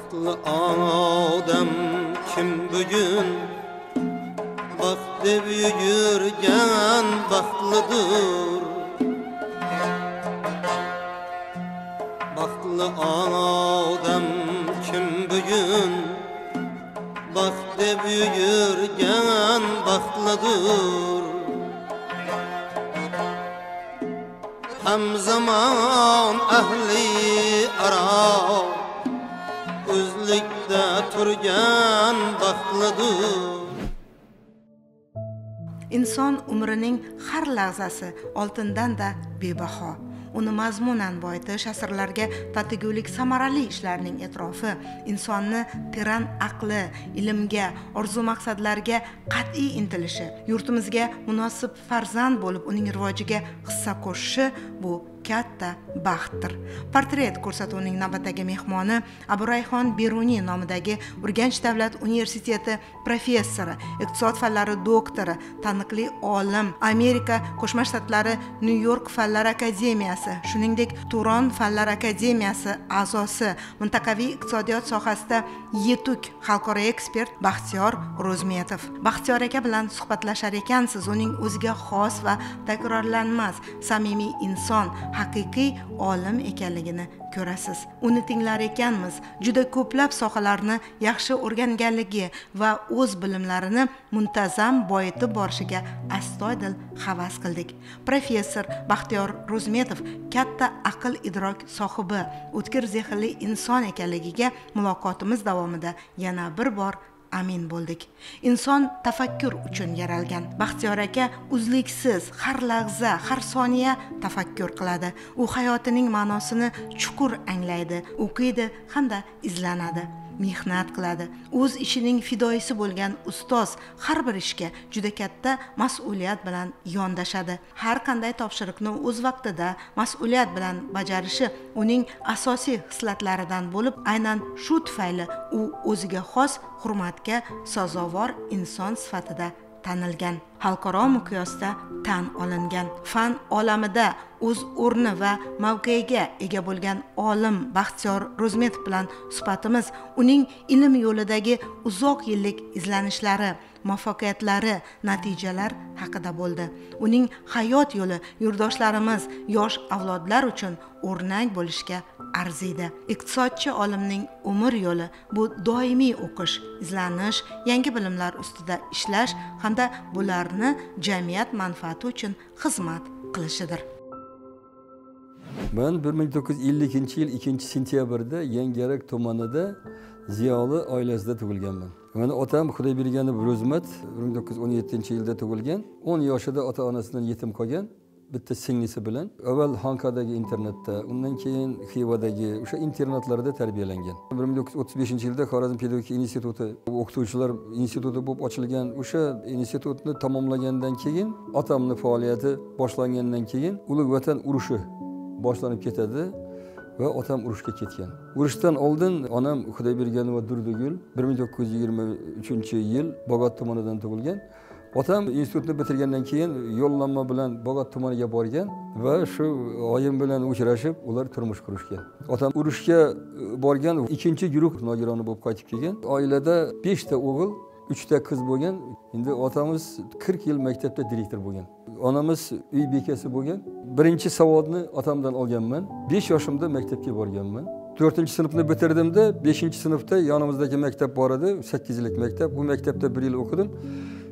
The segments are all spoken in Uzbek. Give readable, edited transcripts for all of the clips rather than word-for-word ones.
Baxtlı adam kim bugün baxt deb yurgan baxtlıdır. Baxtlı adam kim bugün baxt deb yurgan baxtlıdır. Hem zaman ahli ara o'zlikda turgan baxtlidir. Inson umrining har lahzasi oltindan da bebaho. Uni mazmunan boyitish, asrlarga tatigulik samarali ishlarning e'tirofi, insonni teran aqli, ilmga, orzu maqsadlarga qat'iy intilishi, yurtimizga munosib farzand bo'lib uning rivojiga hissa qo'shishi bu katta baxtdir. Portret ko'rsatuvining navbatdagi mehmoni Aburayhon Beruniy nomidagi Urganch davlat universiteti professori, iqtisod fanlari doktori, taniqli olim, Amerika Qo'shma Shtatlari New York fanlar akademiyasi, shuningdek Turon fanlar akademiyasi a'zosi, mintaqaviy iqtisodiyot sohasida yetuk xalqaro ekspert Baxtiyor Ro'zmetov. Baxtiyor aka bilan suhbatlashar ekansiz, uning o'ziga xos va takrorlanmas samimiy inson, haqiqiy olim ekanligini ko'rasiz. Uni tinglar ekanmiz, juda ko'plab sohalarni yaxshi o'rganganligi va o'z bilimlarini muntazam boyitib borishiga astoydil havas qildik. Professor Baxtiyor Ro'zmetov katta aql idrok sohibi, o'tkir zehnli inson ekanligiga muloqotimiz davomida yana bir bor amin bo'ldik. Inson tafakkur uchun yaralgan. Baxtiyor aka uzluksiz har lahza, har soniya tafakkur qiladi. U hayotining ma'nosini chuqur anglaydi, o'qiydi hamda izlanadi. Mehnat qiladi. O'z ishining fidoyisi bo'lgan ustoz har bir ishga juda katta mas'uliyat bilan yondashadi. Har qanday topshiriqni o'z vaqtida mas'uliyat bilan bajarishi uning asosiy xislatlaridan bo'lib, aynan shu tufayli u o'ziga xos hurmatga sazovor inson sifatida tanilgan, xalqaro miqyosda tan olingan. Fan olamida o'z o'rni va mavqeiga ega bo'lgan olim Baxtiyor Ro'zmetov bilan suhbatimiz uning ilm yo'lidagi uzoq yillik izlanishlari, muvaffaqiyatlari, natijalar haqida bo'ldi. Uning hayot yo'li yurtdoshlarimiz, yosh avlodlar uchun o'rnak bo'lishga arziydi. Iqtisodchi olimning umr yo'li bu doimiy o'qish, izlanish, yangi bilimlar ustida ishlash hamda bularni jamiyat manfaati uchun xizmat qilishidir. Ben 1952 yil 2-sentyabrda Yangiyarak tumanida Ziyoli oilasida tug'ilganman. Meni otam Xudoyberganov Ro'zmat 1917-yilda tug'ilgan. 10 yoshida ota-onasidan yetim qolgan. Bitta singlisi bilan avval Hankadagi internatda, undan keyin Xivadagi o'sha internatlarda tarbiyalangan. 1935-yilda Xorazm pedagogika instituti, o'qituvchilar instituti bo'lib ochilgan. O'sha institutni tamomlagandan keyin otamning faoliyati boshlangandan keyin Ulug' Vatan urushi boshlanib ketadi va otam urushga ketgan. Urushdan oldin onam Xudoyberganova Durdugul 1923-yil Bog'ot tumanidan tug'ilgan. Otam institutni bitirgandan keyin yo'llanma bilan Bog'ot tumaniga borgan va shu oyim bilan uchrashib, ular turmush qurishgan. Otam urushga borgan, ikkinchi guruh nogironi bo'lib qaytib kelgan. Oilada 5 ta o'g'il, 3 ta qiz bo'lgan. Endi otamiz 40 yil maktabda direktor bo'lgan. Onamiz uy bekasi bo'lgan. Birinchi savodni otamdan olganman. 5 yoshimda maktabga borganman. 4-sinfni bitirdimda 5-sinfda yonimizdagi maktab bor edi, 8 yillik maktab. Bu maktabda 1 yil o'qidim.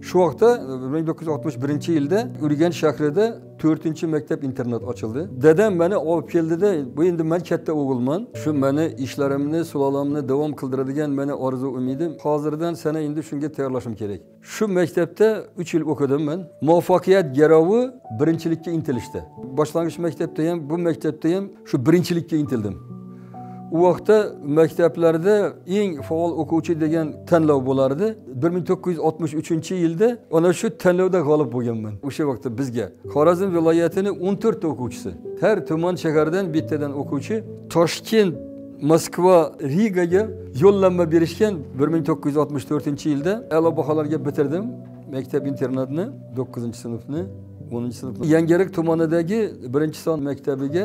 Shu vaqtda 1961-yilda Urganch shahrida 4-maktab internat ochildi. Dadam meni olib keldida, bu endi men katta o'g'ilman. Shu meni ishlarimni, sulolamni davom qildiradigan meni orzu umidim. Hozirdan sana endi shunga tayyorlashim kerak. Shu maktabda 3 yil o'qidim men. Muvaffaqiyat garovi birinchilikka intilishdi. Boshlang'ich maktabda ham, bu maktabda ham shu birinchilikka intildim. U vaqtda maktablarda eng faol o'quvchi degan tanlov bo'lardi. 1963-yilda ana shu tanlovda g'olib bo'lganman. O'sha vaqtda bizga Xorazm viloyatining 14 ta o'quvchisi, har tuman shahardan bittadan o'quvchi, Toshkent, Moskva, Rigaga yo'llanma berishgan. 1964-yilda a'lo baholarga bitirdim maktab internatni, 9-sinfni, 10-sinfni. Yangiyarak tumanidagi 1-son maktabiga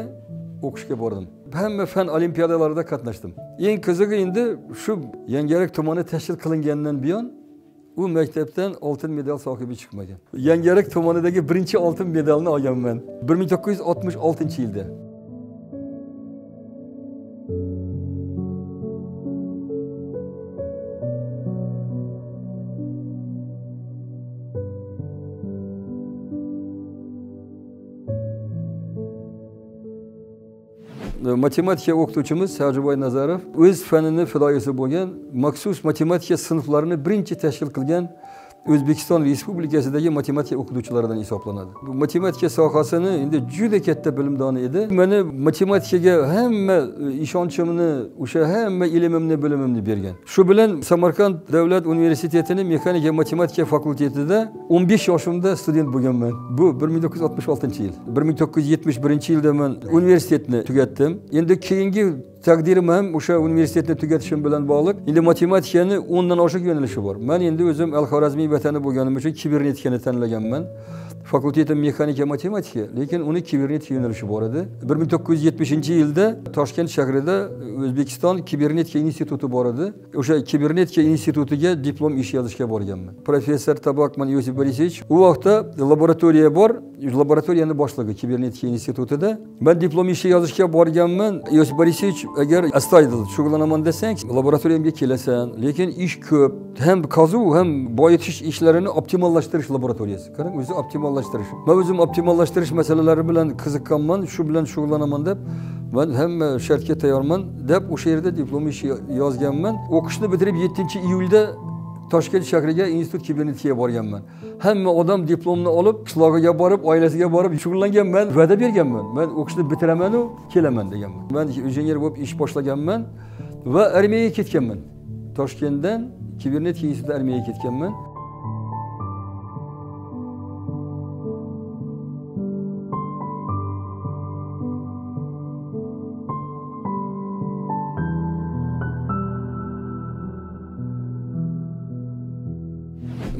o'qishga bordim. hamma fan olimpiadalarida qatnashdim. Eng qizig'i endi shu Yangiyo'l tumani tashkil qilingandan buyon u maktabdan oltin medal sohibi chiqmagan. Yangiyo'l tumanidagi birinchi oltin medalni olganman 1966-yilda. Matematika o'qituvchimiz Hojiboy Nazarov o'z fanini fidoyisi bo'lgan, maxsus matematika sinflarini birinchi tashkil qilgan O'zbekiston Respublikasidagi matematika o'qituvchilaridan hisoblanadi. Bu matematika sohasini endi juda katta bilimdoni edi. Meni matematikaga hamma ishonchimni, o'sha hamma ilmimni, bilimimni bergan. Shu bilan Samarqand davlat universitetining mexanika matematika fakultetida 15 yoshimda student bo'lganman. Bu 1966-yil. 1971-yilda men universitetni tugatdim. Endi keyingi taqdirim ham o'sha universitetni tugatishim bilan bog'liq. Endi matematikani 10 dan oshiq yo'nalishi bor. Men endi o'zim Al-Xorazmiy vatani bo'lganim uchun kibernetikani tanlaganman. Fakultetim mexanika matematika, lekin uni kibernetika yo'nalishi bor edi. 1970-yilda Toshkent shahrida O'zbekiston kibernetika instituti bor edi. O'sha kibernetika institutiga diplom ish yozishga borganman. Professor Tabakman Yosif Borisovich u vaqtda laboratoriya bor, laboratoriyani boshlig'i kibernetika institutida. Men diplom ish yozishga borganman. Yosif Borisovich agar astoydil shug'ullanaman desang, laboratoriyamga kelasan, lekin ish ko'p. Ham qazuv, ham boyitish ishlarini optimallashtirish laboratoriyasi. Qarang, o'zi optimallashtirish. Men o'zim optimallashtirish masalalari bilan qiziqqanman, shu bilan shug'ullanaman deb, men hamma shartga tayyorman deb o'sha yerda diplom ish yozganman. O'qishni bitirib 7-iyulda Toshkent shahriga institut kibernetikaga borganman. Hamma odam diplomni olib, qishlog'iga borib, oilasiga borib shug'ullanganman, va'da berganman. Men o'qishni bitiraman u kelaman deganman. Men injener bo'lib ish boshlaganman va armiyaga ketganman. Toshkentdan kibernetika institutida armiyaga ketganman.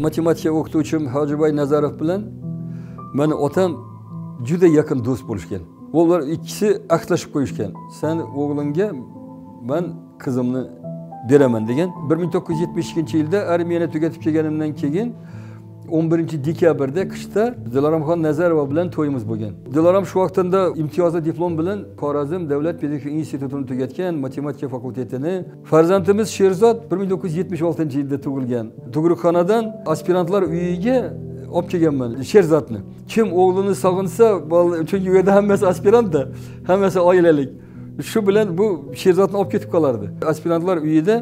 Matematika o'qituvchim Hojiboy Nazarov bilan meni otam juda yaqin do'st bo'lishgan. Ular ikkisi ahdlashib qo'yishgan. Sen o'g'lingga men qizimni beraman degan. 1972-yilda armiyani tugatib kelganimdan keyin 11-dekabrda qishda Diloramxon Nazarova bilan to'yimiz bo'lgan. Diloram shu vaqtda imtiyozli diplom bilan Xorazm davlat pedagogika institutini tugatgan, matematika fakultetini. Farzandimiz Sherzod 1976-yilda tug'ilgan. Tug'ruqxonadan aspirantlar uyiga olib kelganman Sherzodni. Kim o'g'lini sog'insa, chunki u yerda hammasi aspirantda, hammasi oilalik. Shu bilan bu Sherzodni olib ketib qolardi. Aspirantlar uyida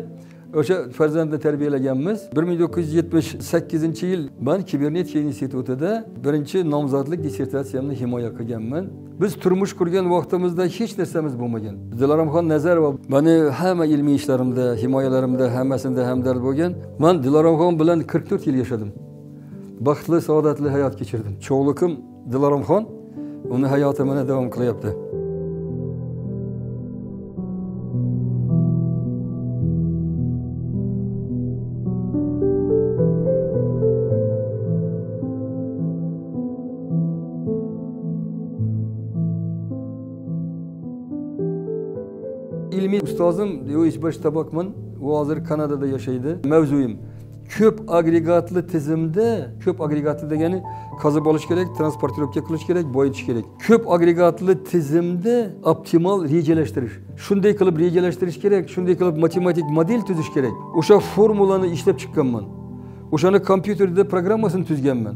o'sha farzandni tarbiyalaganmiz. 1978-yil men kibernetika institutida birinchi nomzodlik dissertatsiyamni himoya qilganman. Biz turmush qurgan vaqtimizda hech narsamiz bo'lmagan. Diloramxon Nazarova meni hamma ilmiy ishlarimda, himoyalarimda hammasida hamdard bo'lgan. Men Diloramxon bilan 44 yil yashadim. Baxtli, saodatli hayot kechirdim. Cho'g'liqim Diloramxon, uni hayoti mana davom qilyapti. İlmiy ustozim Yo'ishbosh Tabakman, u hozir Kanadada yashaydi. Mavzuim ko'p agregatli tizimda, ko'p agregatli degani qazib olish kerak, transportirovka qilish kerak, boyitish kerak. Ko'p agregatli tizimda optimal rejalashtirish. Shunday qilib rejalashtirish kerak, shunday qilib matematik model tuzish kerak. O'sha formulani ishlab chiqqanman. O'shani kompyuterda programmasini tuzganman.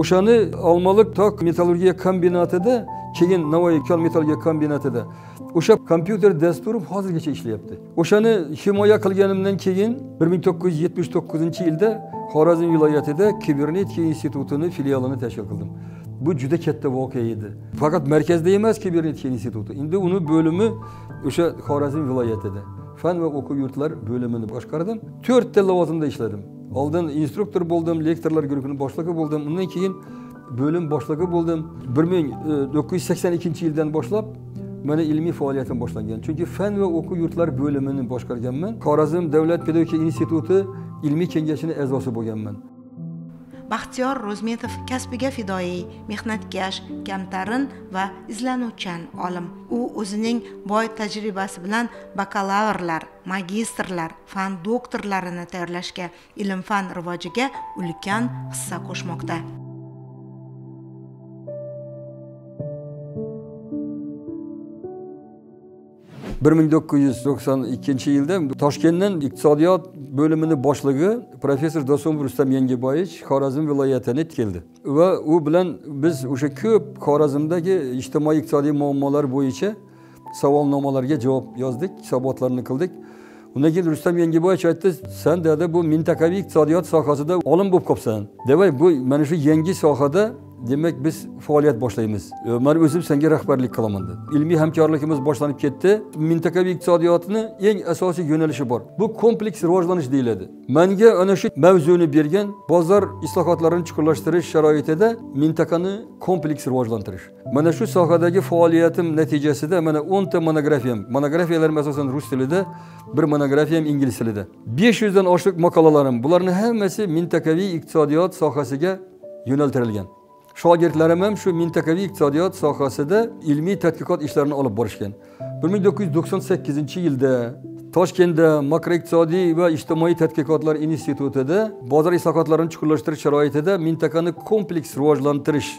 O'shani Olmaliq tok metallurgiya kombinatida, keyin Navoiy kon metallurgiya kombinatida o'sha kompyuter dasturim hozirgacha ishlayapti. O'shani himoya qilganimdan keyin 1979-yilda Xorazm viloyatida kibernetika institutining filialini tashkil qildim. Bu juda katta voqea edi. Faqat markazda emas kibernetika instituti. Endi uni bo'limi o'sha Xorazm viloyatida. Fan va o'quv yurtlar bo'limini boshqardim. 4 ta lavozimda ishladim. Oldin instruktor bo'ldim, lektorlar guruhining boshlig'i bo'ldim. Undan keyin bo'lim boshlig'i bo'ldim. 1982-yildan boshlab meni ilmiy faoliyatim boshlangan. Chunki fan va o'quv yurtlar bo'limini boshqarganman. Xorazm davlat pedagogika instituti ilmiy kengashining a'zosi bo'lganman. Baxtiyor Ro'zmetov kasbiga fidoyi, mehnatkash, kamtarin va izlanuvchan olim. U o'zining boy tajribasi bilan bakalavrlar, magistrlar, fan doktorlarini tayyorlashga, ilm-fan rivojiga ulkan hissa qo'shmoqda. bir ming to'qqiz yuz to'qson ikkinchi yilda Toshkentdan iqtisodiyot bo'limini boshlig'i professor Dosonov Rustam Yangiboyevich Xorazm viloyatiga keldi va u bilan biz o'sha ko'p Xorazmdagi ijtimoiy iqtisodiy muammolar bo'yicha savolnomalarga javob yozdik, hisobotlarni qildik. Undan keyin Rustam Yangiboyevich aytdi, "Sen dedi bu mintaqaviy iqtisodiyot sohasida olim bo'lib qolibsan. Demak, bu mana shu yangi sohada demak biz faoliyat boshlaymiz. Men o'zim senga rahbarlik qilaman" dedi. Ilmiy hamkorligimiz boshlanib ketdi. Mintaqaviy iqtisodiyotning eng asosiy yo'nalishi bor. Bu kompleks rivojlanish deyiladi. Menga ana shu mavzuni bergan bozor islohotlarini chuqurlashtirish sharoitida mintaqani kompleks rivojlantirish. Mana shu sohadagi faoliyatim natijasida mana 10 ta monografiyalarim asosan rus tilida, bir monografiyam ingliz tilida. 500 dan oshiq maqolalarim, bularning hammasi mintaqaviy iqtisodiyot sohasiga yo'naltirilgan. Shogirdlarim ham shu mintaqaviy iqtisodiyot sohasida ilmiy tadqiqot ishlarini olib borishgan. 1998-yilda Toshkentda makroiqtisodiy va ijtimoiy tadqiqotlar institutida bozor islohotlarini chuqurlashtirish sharoitida mintaqani kompleks rivojlantirish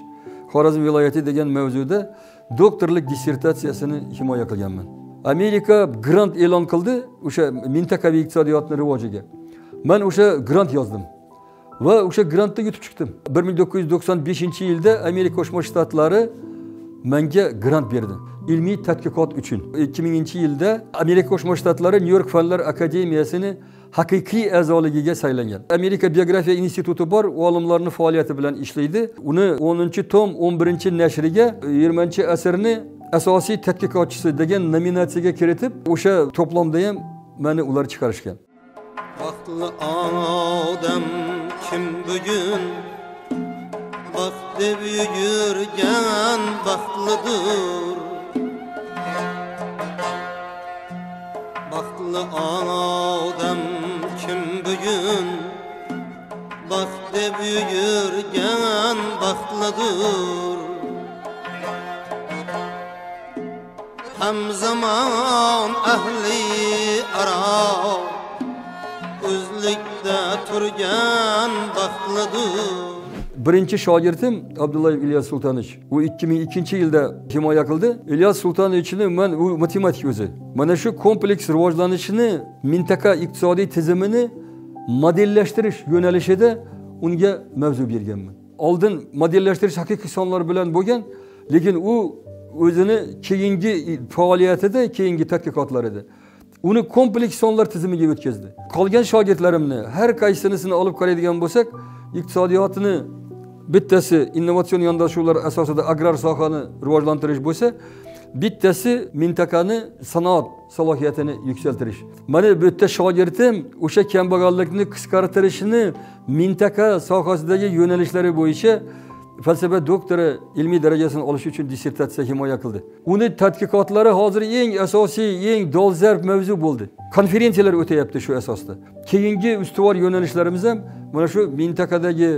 Xorazm viloyati degan mavzuda doktorlik dissertatsiyasini himoya qilganman. Amerika grant e'lon qildi o'sha mintaqaviy iqtisodiyotning rivojiga. Men o'sha grant yozdim. Va o'sha grantda yutib chiqdim. 1995-yilda Amerika Qo'shma Shtatlari menga grant berdi ilmiy tadqiqot uchun. 2000-yilda Amerika Qo'shma Shtatlari New York Fanlar akademiyasini haqiqiy a'zoligiga saylangan. Amerika biografiya instituti bor, olimlarning faoliyati bilan ishlaydi. Uni 10-tom 11-nashriga 20-asrni asosiy tadqiqotchisi degan nominatsiyaga kiritib, o'sha to'plamda ham meni ular chiqarishgan. Baxtlı adam kim bugün baxt deb yurgan baxtlıdır. Baxtlı adam kim bugün baxt deb yurgan baxtlıdır. Hem zaman ahli ara o'zlikda turgan baxtlidir. Birinchi shogirdim Abdullayev İlyas Sultanovich. U 2002-yilda himoya qildi. İlyas Sultanovichni men u matematik o'zi. Mana shu kompleks rivojlanishini mintaqa iqtisodiy tizimini modellashtirish yo'nalishida unga mavzu berganman. Oldin modellashtirish haqiqiy sonlar bilan bo'lgan, lekin u o'zini keyingi faoliyatida, keyingi tadqiqotlarida uni kompleks sonlar tizimiga o'tkazdi. Qolgan shogirdlarimni har qaysinisini olib qaraydigan bo'lsak, iqtisodiyotni bittasi innovatsion yondashuvlar asosida agrar sohani rivojlantirish bo'lsa, bittasi mintaqani sanoat salohiyatini yuksaltirish. Mana bu yerda shogirdim o'sha kambag'allikni qisqartirishni mintaqa sohasidagi yo'nalishlari bo'yicha falsafa doktori ilmiy darajasini olish uchun dissertatsiya himoya qildi. Uni tadqiqotlari hozir eng asosiy, eng dolzarb mavzu bo'ldi. Konferensiyalar o'tayapti shu asosda. Keyingi ustuvor yo'nalishlarimiz ham mana shu mintaqadagi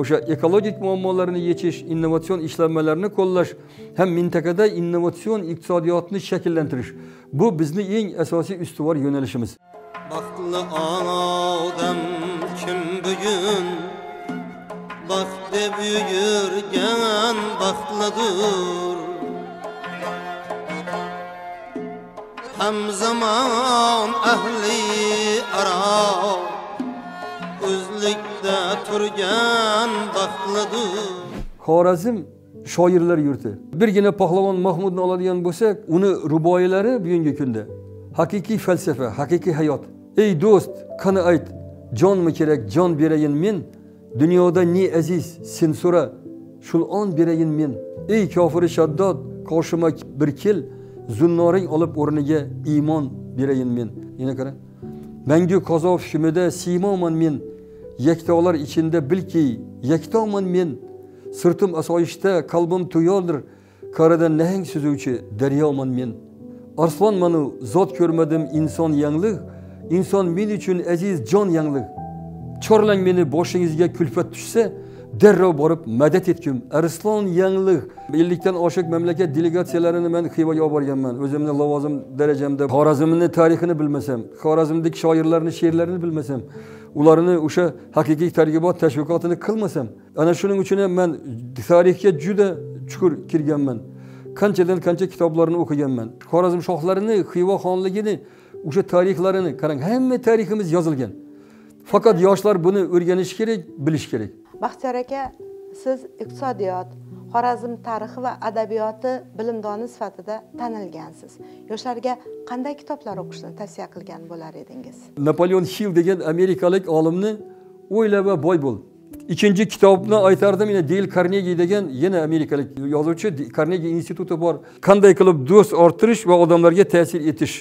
o'sha ekologik muammolarni yechish, innovatsion ishlanmalarni qo'llash, ham mintaqada innovatsion iqtisodiyotni shakllantirish. Bu bizning eng asosiy ustuvor yo'nalishimiz. Baxtlı adam kim bugün baxt deb yurgan baxtlidir. Hem zaman ahli ara o'zlikda turgan baxtlidir. Xorazm shoirlar yurti. Birgina Pahlavon Mahmudni oladigan bo'lsak, uni ruboilari bugungi kunda haqiqiy falsafa, haqiqiy hayot. Ey do'st, qani ayt, jonmi kerak, jon berayin men. Dunyoda ne aziz, sen so'ra, shul on berayin men. Ey kofiri shaddod, qoshima bir kel, zunnoring olib o'rniga iymon berayin men. Yana qara. Mangu qozoq hukmida siymoman men. Yaktolar içinde bilki, yaktoman men. Sırtım asoyishda, qalbim tuyoldir. Qarada nahang suzuvchi daryoman men. Arslanmanu zot ko'rmadim inson yangliq. İnson men uchun aziz jon yangliq. chorlang meni boshingizga kulfat tushsa, darrov borib madad etgim. Arslon Yangilik 50 dan oshiq mamlakat delegatsiyalarini men Xivaga olib borganman. O'zimning lavozim darajamda Xorazmning tarixini bilmasam, Xorazmdagi shoirlarning she'rlarini bilmasam, ularni o'sha haqiqiy targ'ibot tashviqotini qilmasam, ana shuning uchun ham men tarixga juda chuqur kirganman. Qanchadan qancha kitoblarni o'qiganman. Xorazm shohlarini, Xiva xonligini, o'sha tarixlarini qarang, hamma tariximiz yozilgan. Faqat yoshlar buni o'rganish kerak, bilish kerak. Baxtiyor aka, siz iqtisodiyot, Xorazm tarixi va adabiyoti bilimdoni sifatida tanilgansiz. Yoshlarga qanday kitoblar o'qishni tavsiya qilgan bo'lar edingiz? Napoleon Hill degan amerikalik olimni o'yla va boy bo'l. Ikkinchi kitobni aytardim, yana Dale Carnegie degan yana amerikalik yozuvchi, Carnegie instituti bor. Qanday qilib do'st orttirish va odamlarga ta'sir etish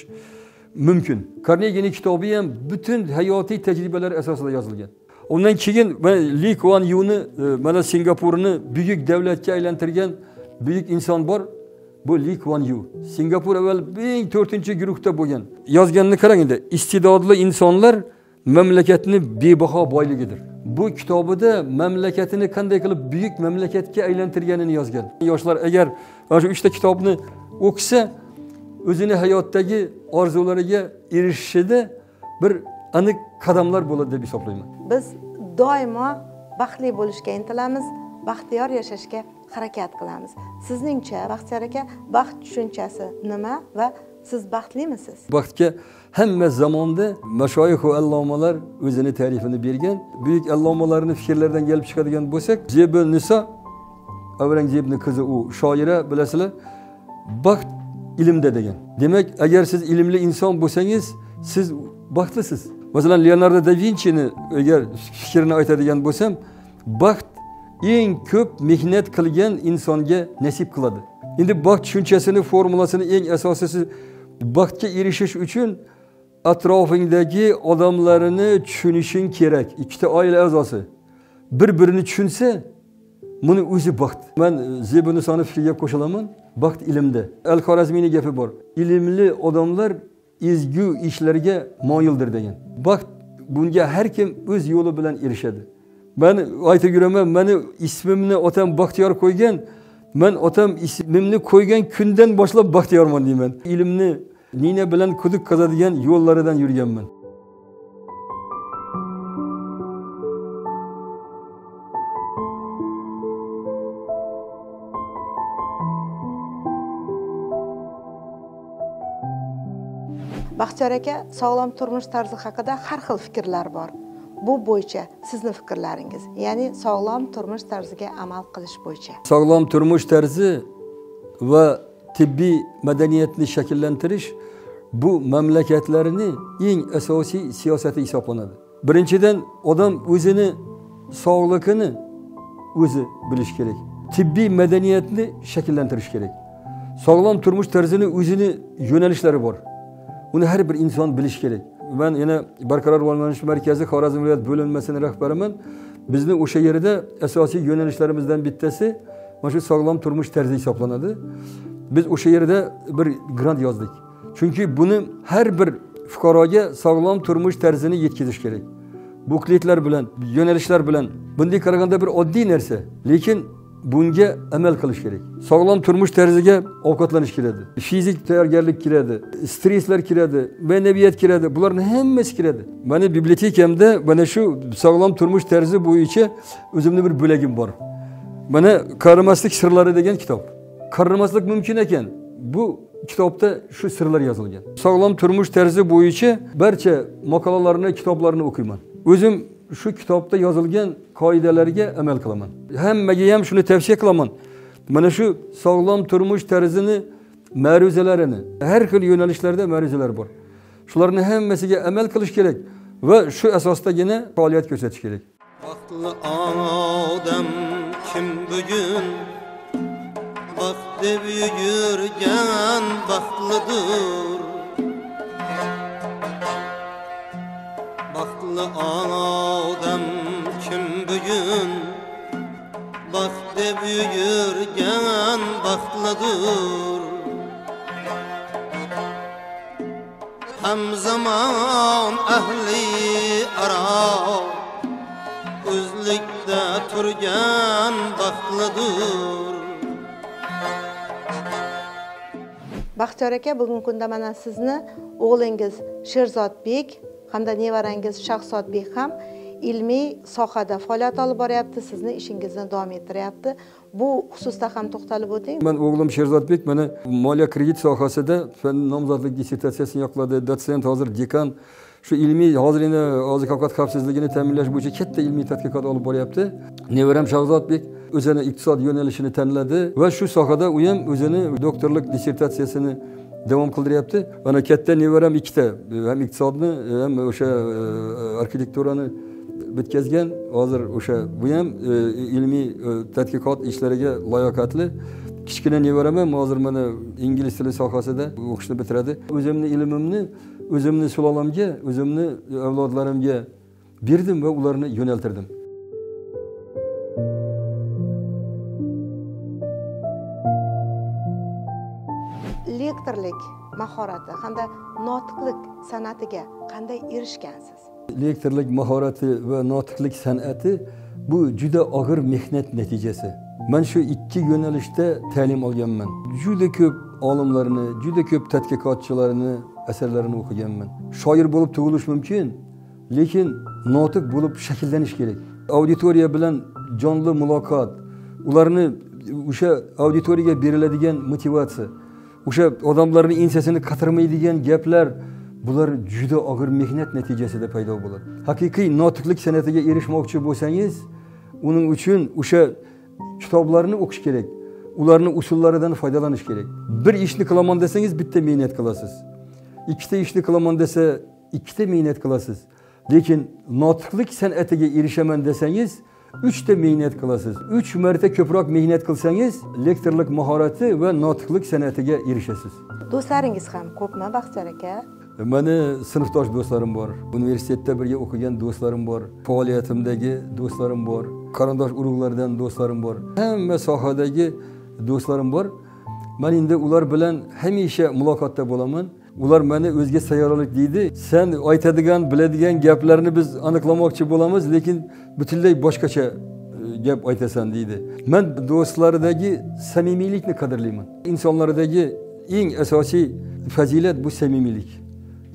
mumkin. Carnegiening kitobi ham butun hayotiy tajribalar asosida yozilgan. Ondan keyin Lee Kuan Yew'ni mana Singapurni buyuk davlatga aylantirgan buyuk inson bor. Bu Lee Kuan Yew. Singapur avval eng 4-guruhda bo'lgan. Yozganini qarang endi. Iste'dodli insonlar mamlakatni bebaho boyligidir. Bu kitobida mamlakatini qanday qilib buyuk mamlakatga aylantirganini yozgan. Yoshlar agar mana shu 3 ta kitobni o'qisa, o'zini hayotdagi orzulariga erishishida bir aniq qadamlar bo'ladi deb hisoblayman. Biz doimo baxtli bo'lishga intilamiz, baxtiyor yashashga harakat qilamiz. Sizningcha, Baxtiyor aka, baxt tushunchasi nima va siz baxtlimisiz? Baxtga hamma zamonda mashoyix va allomalar o'zini ta'rifini bergan. Buyuk allomalarning fikrlaridan kelib chiqadigan bo'lsak, Zebun Niso, Avrangzebning qizi u shoira, bilasizlar, baxt ilmda degan. Demak, agar siz ilmli inson bo'lsangiz, siz baxtlisiz. Masalan, Leonardo da Vinci'ni agar fikrini aytadigan bo'lsam, baxt eng ko'p mehnat qilgan insonga nasib qiladi. Endi baxt tushunchasini, formulasini eng asosiysi, baxtga erishish uchun atrofingdagi odamlarini tushunishing kerak. Ikkita oila a'zosi bir-birini tushunsa, buni o'zi baxt. Men Zebun Nisoni fikriga qo'shilaman. Baxt ilmda. Al-Xorazmiyning gapi bor. Ilmli odamlar ezgu ishlarga moyildir degan. Baxt bunga har kim o'z yo'li bilan erishadi. Men aytib yuraman, meni ismimni otam Baxtiyor qo'ygan. Men otam ismimni qo'ygan kundan boshlab baxtiyorman deyman. Ilmni nina bilan quduq qazadigan yo'llaridan yurganman. Baxtiyor aka, sog'lom turmush tarzi haqida har xil fikrlar bor. Bu bo'yicha sizning fikrlaringiz, ya'ni sog'lom turmush tarziga amal qilish bo'yicha. Sog'lom turmush tarzi va tibbiy madaniyatni shakllantirish bu mamlakatlarning eng asosiy siyosati hisoblanadi. Birinchidan, odam o'zini sog'lig'ini o'zi bilish kerak. Tibbiy madaniyatni shakllantirish kerak. Sog'lom turmush tarzini o'zini yo'nalishlari bor. Uni har bir inson bilish kerak. Men yana Barqaror rivojlanish markazi Xorazm viloyat bo'linmasining rahbariman. Bizni o'sha yerda asosiy yo'nalishlarimizdan bittasi mana shu sog'lom turmush tarzi hisoblanadi. Biz o'sha yerda bir grant yozdik. Chunki buni har bir fuqaroga sog'lom turmush tarzini yetkazish kerak. Bukletlar bilan, yo'nalishlar bilan. Bunday qaraganda bir oddiy narsa, lekin bunga amal qilish kerak. Sog'lom turmush tarziga ovqatlanish kiradi, fizik tayyorgarlik kiradi, stresslar kiradi, ma'naviyat kiradi. Bularning hammasi kiradi. Meni bibliotekamda mana shu sog'lom turmush tarzi bo'yicha o'zimning bir bo'lagim bor. Mana Qarimaslik sirlari degan kitob. Qarimaslik mumkin ekan. Bu kitobda shu sirlar yozilgan. Sog'lom turmush tarzi bo'yicha barcha maqolalarni, kitoblarni o'qiyman. O'zim shu kitobda yozilgan qoidalarga amal qilaman. Hammaga ham shuni tavsiya qilaman. Mana shu sog'lom turmush tarzini ma'ruzalarini, har xil yo'nalishlarda ma'ruzalar bor. Shularning hammasiga amal qilish kerak va shu asosdagina faoliyat ko'rsatish kerak. Baxtlı odam kim bugün? Baxt deb yurgan baxtlidir. Baxtlı odam kim bugün? Baxt deb yurgan baxtlidir. Ham zaman ahli aro birlikde turgan baxtlıdır. Baxtiyor aka, bugungi kunda mana sizni o'g'lingiz Sherzodbek hamda nevarangiz Shahzodbek ham ilmiy sohada faoliyat olib boryapti, sizni ishingizni davom ettiryapti. Bu xususda ham to'xtalib o'ting. Men o'g'lim Sherzodbek mana moliya kredit sohasida fan nomzodlik dissertatsiyasini yoqladi, dotsent, hozir dekan. Shu ilmiy hozir endi oziq-ovqat xavfsizligini ta'minlash bo'yicha katta ilmiy tadqiqot olib boryapti. Nevaram Shahzodbek o'zini iqtisod yo'nalishini tanladi va shu sohada u ham o'zini doktorlik dissertatsiyasini davom qildiryapti. Mana katta nevaram ikkita, ham iqtisodni ham o'sha arxitekturani bitkazgan. Hozir o'sha bu ham ilmiy tadqiqot ishlariga layoqatli. Kichkina nevaram ham hozir mana ingliz tili sohasida o'qishni bitiradi. O'zimni ilmimni o'zimni sulolamga, o'zimni avlodlarimga berdim va ularni yo'naltirdim. Lektorlik mahorati hamda notiqlik san'atiga qanday erishgansiz? Lektorlik mahorati va notiqlik san'ati bu juda og'ir mehnat natijasi. Men shu ikki yo'nalishda ta'lim olganman. Juda ko'p olimlarni, juda ko'p tadqiqotchilarni asarlarini o'qiganman. Shoir bo'lib tug'ilish mumkin, lekin notiq bo'lib shakllanish kerak. Auditoriya bilan jonli muloqot, ularni o'sha auditoriyaga beriladigan motivatsiya, o'sha odamlarning ensasini qatirmaydigan gaplar, bular juda og'ir mehnat natijasida paydo bo'ladi. Haqiqiy notiqlik san'atiga erishmoqchi bo'lsangiz, uning uchun o'sha kitoblarni o'qish kerak. Ularning usullaridan foydalanish kerak. Bir ishni qilaman desangiz bitta mehnat qilasiz. Ikkita ishni qilaman desa ikkita mehnat qilasiz. Lekin notiqlik san'atiga erishaman desangiz 3 ta mehnat qilasiz. 3 marta ko'proq mehnat qilsangiz, lektorlik mahorati va notiqlik san'atiga erishasiz. Do'stlaringiz ham ko'pmi, Baxtiyor aka? Meni sinfdosh do'stlarim bor. Universitetda birga o'qigan do'stlarim bor. Faoliyatimdagi do'stlarim bor. Qarindosh urug'lardan do'stlarim bor. Hamma sohadagi do'stlarim bor. Men endi ular bilan hamisha muloqotda bo'laman. Ular meni o'zga sayyoralik deydi. Sen aytadigan, biladigan gaplarni biz aniqlamoqchi bo'lamiz, lekin butunlay boshqacha gap aytasan deydi. Men do'stlardagi samimiylikni qadrlayman. Insonlardagi eng asosiy fazilat bu samimiylik.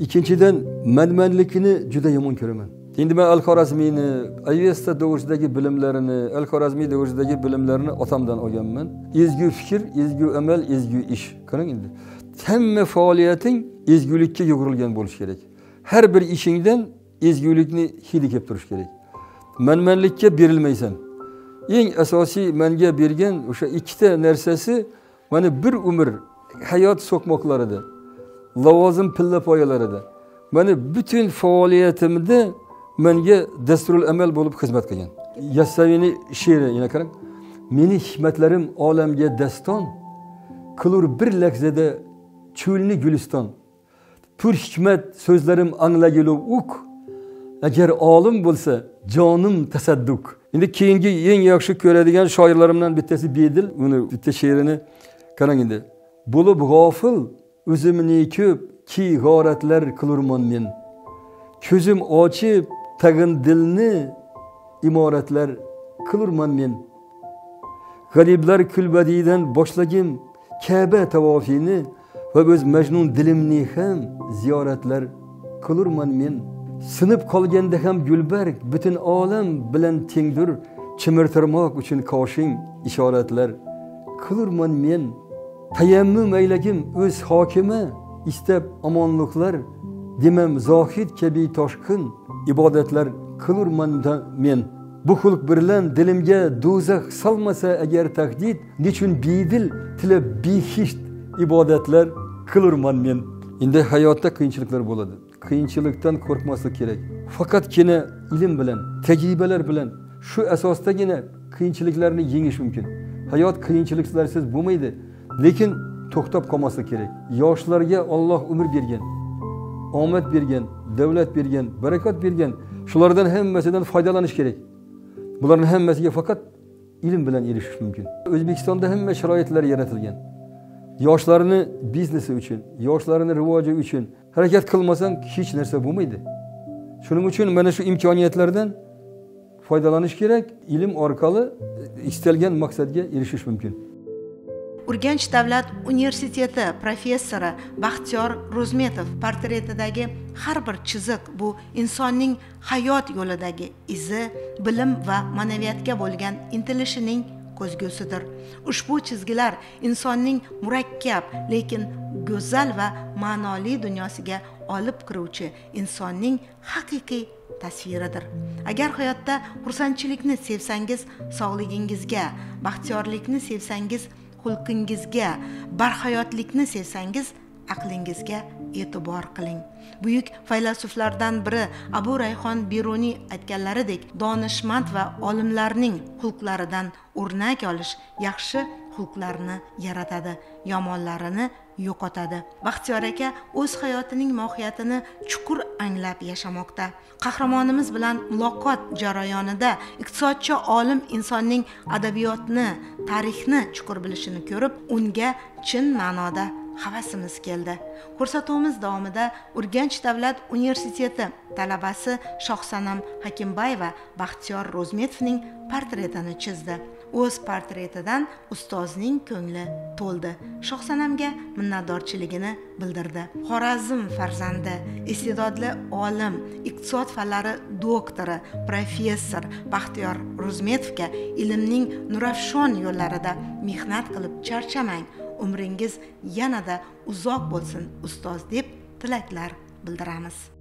Ikkinchidan, manmanlikni juda yomon ko'raman. Endi men Al-Xorazmiyni, Avesta to'g'risidagi bilimlarini, Al-Xorazmiy to'g'risidagi bilimlarini otamdan olganman. Ezgu fikr, ezgu amal, ezgu ish. Qarang endi. Hamma faoliyating ezgulikka yo'g'rilgan bo'lishi kerak. Har bir ishingdan ezgulikni hidi kelib turish kerak. Manmanlikka berilmaysan. Eng asosiy menga bergan o'sha ikkita narsasi mana bir umr hayot so'qmoqlarida, lavozim pilla poyalarida. Mana butun faoliyatimda menga dasturul amal bo'lib xizmat qilgan. Yassaviyning she'ri, yana qarang. Meni hikmatlarim olamga daston, qilur bir lahzada cho'lni guliston. Pur hikmat so'zlarim anglagilov uk, agar olim bo'lsa jonim tasadduk. Endi keyingi eng yaxshi ko'radigan shoirlarimdan bittasi Bedil, uni bitta she'rini qarang endi. Bo'lib g'ofil o'zimni ko'p ki g'oratlar qilurman men. Ko'zim ochib tag'in dilni imoratlar qilurman men. G'ariblar kulbadidan boshlagim Ka'ba tavofini va o'z majnun dilimni ham ziyoratlar qilurman men. Sinib qolganda ham gulbarg butun olam bilan tengdir, chimirtirmoq uchun qoshing ishoratlar qilurman men. Tayammum aylagim o'z hokimi, istab omonliklar, demam zohid kabi toshqin ibodatlar qilurman men. Bu xulq bilan dilimga do'zax solmasa agar taqdid, nechun bedil tilab behishт ibodatlar qilurman men. Endi hayotda qiyinchiliklar bo'ladi. Qiyinchilikdan qo'rqmaslik kerak. Faqatgina ilm bilan, tajribalar bilan shu asosdagina qiyinchiliklarni yengish mumkin. Hayot qiyinchiliklarsiz bo'lmaydi, lekin to'xtab qolmaslik kerak. Yoshlarga Alloh umr bergan, omad bergan, davlat bergan, barakot bergan. Shulardan hammasidan foydalanish kerak. Bularning hammasiga faqat ilm bilan erishish mumkin. O'zbekistonda hamma sharoitlar yaratilgan. Yoshlarni biznesi uchun, yoshlarni rivoji uchun harakat qilmasang hech narsa bo'lmaydi. Shuning uchun mana shu imkoniyatlardan foydalanish kerak. Ilm orqali istalgan maqsadga erishish mumkin. Urganch davlat universiteti professori Baxtiyor Ro'zmetov portretidagi har bir chiziq bu insonning hayot yo'lidagi izi, bilim va ma'naviyatga bo'lgan intilishining ko'zgusidir. Ushbu chizgilar insonning murakkab, lekin go'zal va ma'noli dunyosiga olib kiruvchi insonning haqiqiy tasviridir. Agar hayotda xursandchilikni sevsangiz, sog'ligingizga, baxtiyorlikni sevsangiz, xulqingizga, barhayotlikni sevsangiz, aqlingizga e'tibor qiling. Buyuk faylasuflardan biri Abu Rayhon Biruniy aytganlaridek, donishmand va olimlarning xulqlaridan o'rnak olish yaxshi xulqlarni yaratadi, yomonlarini yo'qotadi. Baxtiyor aka o'z hayotining mohiyatini chuqur anglab yashamoqda. Qahramonimiz bilan muloqot jarayonida iqtisodchi olim insonning adabiyotni, tarixni chuqur bilishini ko'rib, unga chin ma'noda havasimiz keldi. Ko'rsatuvimiz davomida Urganch davlat universiteti talabasi Shohsanam Hakimbayeva Baxtiyor Ro'zmetovning portretini chizdi. O'z portretidan ustozning ko'ngli to'ldi. Shohsanamga minnatdorchiligini bildirdi. Xorazm farzandi, iste'dodli olim, iqtisod fanlari doktori, professor Baxtiyor Ro'zmetovga ilmning nurafshon yo'llarida mehnat qilib charchamang, umringiz yanada uzoq bo'lsin ustoz deb tilaklar bildiramiz.